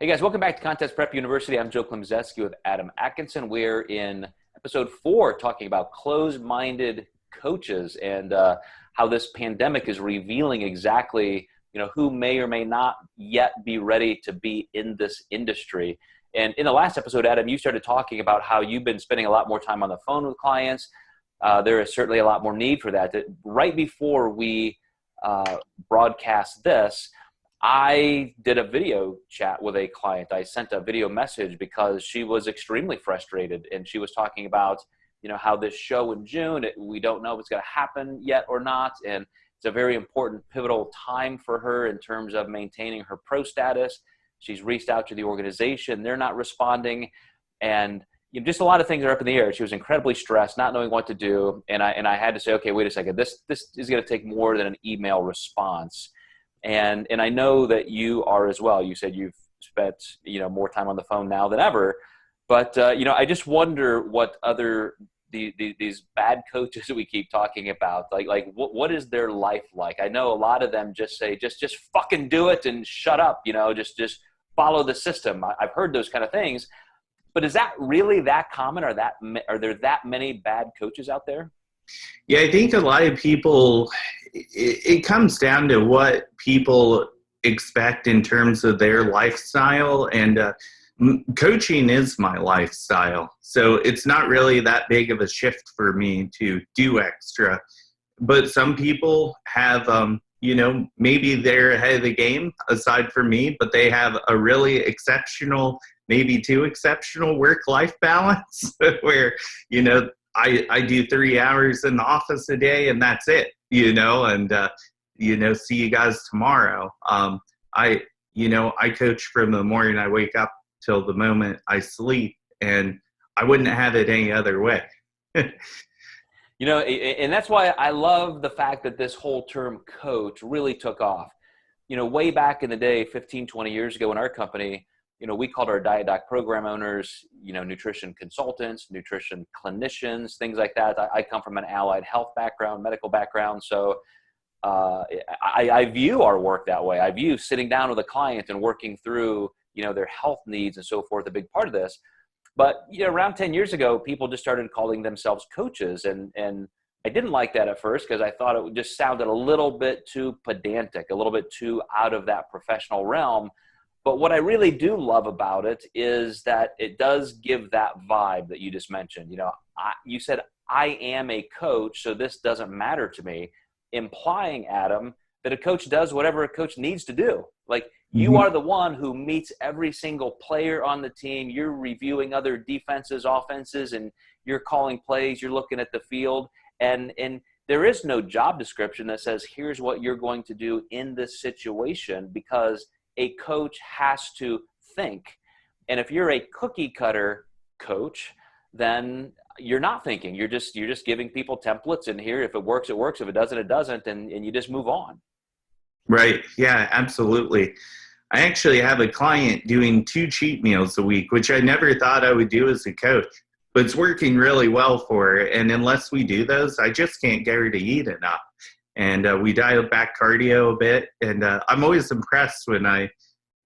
Hey guys, welcome back to Contest Prep University. I'm Joe Klemczewski with Adam Atkinson. We're in episode 4 talking about closed-minded coaches and how this pandemic is revealing exactly, who may or may not yet be ready to be in this industry. And in the last episode, Adam, you started talking about how you've been spending a lot more time on the phone with clients. There is certainly a lot more need for that. Right before we broadcast this, I did a video chat with a client. I sent a video message because she was extremely frustrated, and she was talking about, how this show in June, we don't know if it's going to happen yet or not, and it's a very important pivotal time for her in terms of maintaining her pro status. She's reached out to the organization. They're not responding, and just a lot of things are up in the air. She was incredibly stressed, not knowing what to do, and I had to say, okay, wait a second. This is going to take more than an email response. And I know that you are as well. You said you've spent, more time on the phone now than ever. But, I just wonder what these bad coaches that we keep talking about, like what is their life like? I know a lot of them just say, just fucking do it and shut up, just follow the system. I've heard those kind of things. But is that really that common? Are there that many bad coaches out there? Yeah, I think a lot of people, it comes down to what people expect in terms of their lifestyle, and coaching is my lifestyle. So it's not really that big of a shift for me to do extra. But some people have, maybe they're ahead of the game aside from me, but they have a really exceptional, maybe too exceptional work-life balance where, I do 3 hours in the office a day and that's it, and, see you guys tomorrow. I coach from the morning I wake up till the moment I sleep, and I wouldn't have it any other way. And that's why I love the fact that this whole term coach really took off. Way back in the day, 15, 20 years ago in our company, we called our Diet Doc program owners, nutrition consultants, nutrition clinicians, things like that. I come from an allied health background, medical background. So I view our work that way. I view sitting down with a client and working through, their health needs and so forth, a big part of this. But, around 10 years ago, people just started calling themselves coaches. And I didn't like that at first because I thought it just sounded a little bit too pedantic, a little bit too out of that professional realm. But what I really do love about it is that it does give that vibe that you just mentioned. You said, I am a coach, so this doesn't matter to me, implying, Adam, that a coach does whatever a coach needs to do. Like, you are the one who meets every single player on the team. You're reviewing other defenses, offenses, and you're calling plays. You're looking at the field. And there is no job description that says, here's what you're going to do in this situation, because a coach has to think. And if you're a cookie cutter coach, then you're not thinking. You're just giving people templates, and here, if it works, it works. If it doesn't, it doesn't. And you just move on. Right. Yeah, absolutely. I actually have a client doing 2 cheat meals a week, which I never thought I would do as a coach, but it's working really well for her. And unless we do those, I just can't get her to eat enough. And we dialed back cardio a bit. And I'm always impressed when I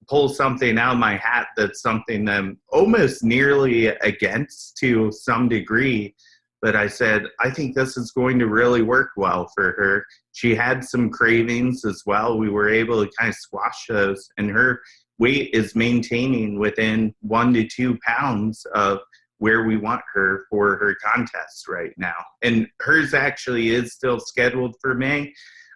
pull something out of my hat that's something that I'm almost nearly against to some degree. But I said, I think this is going to really work well for her. She had some cravings as well. We were able to kind of squash those. And her weight is maintaining within 1 to 2 pounds of where we want her for her contest right now. And hers actually is still scheduled for May.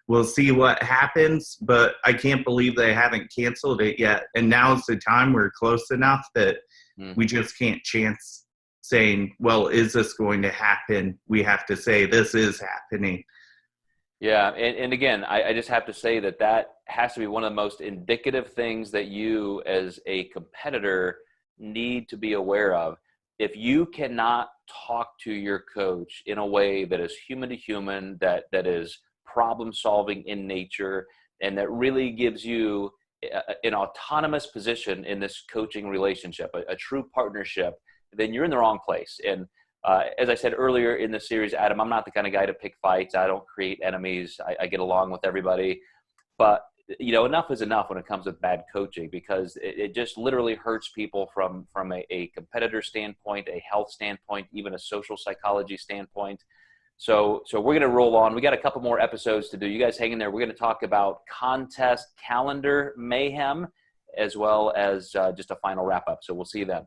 We'll see what happens, but I can't believe they haven't canceled it yet. And now's the time we're close enough that we just can't chance saying, well, is this going to happen? We have to say this is happening. Yeah. And again, I just have to say that has to be one of the most indicative things that you as a competitor need to be aware of. If you cannot talk to your coach in a way that is human to human, that is problem solving in nature, and that really gives you an autonomous position in this coaching relationship, a true partnership, then you're in the wrong place. And as I said earlier in the series, Adam, I'm not the kind of guy to pick fights. I don't create enemies. I get along with everybody. But enough is enough when it comes with bad coaching, because it just literally hurts people from a competitor standpoint, a health standpoint, even a social psychology standpoint. So we're going to roll on. We got a couple more episodes to do. You guys hang in there. We're going to talk about contest calendar mayhem, as well as just a final wrap up. So we'll see you then.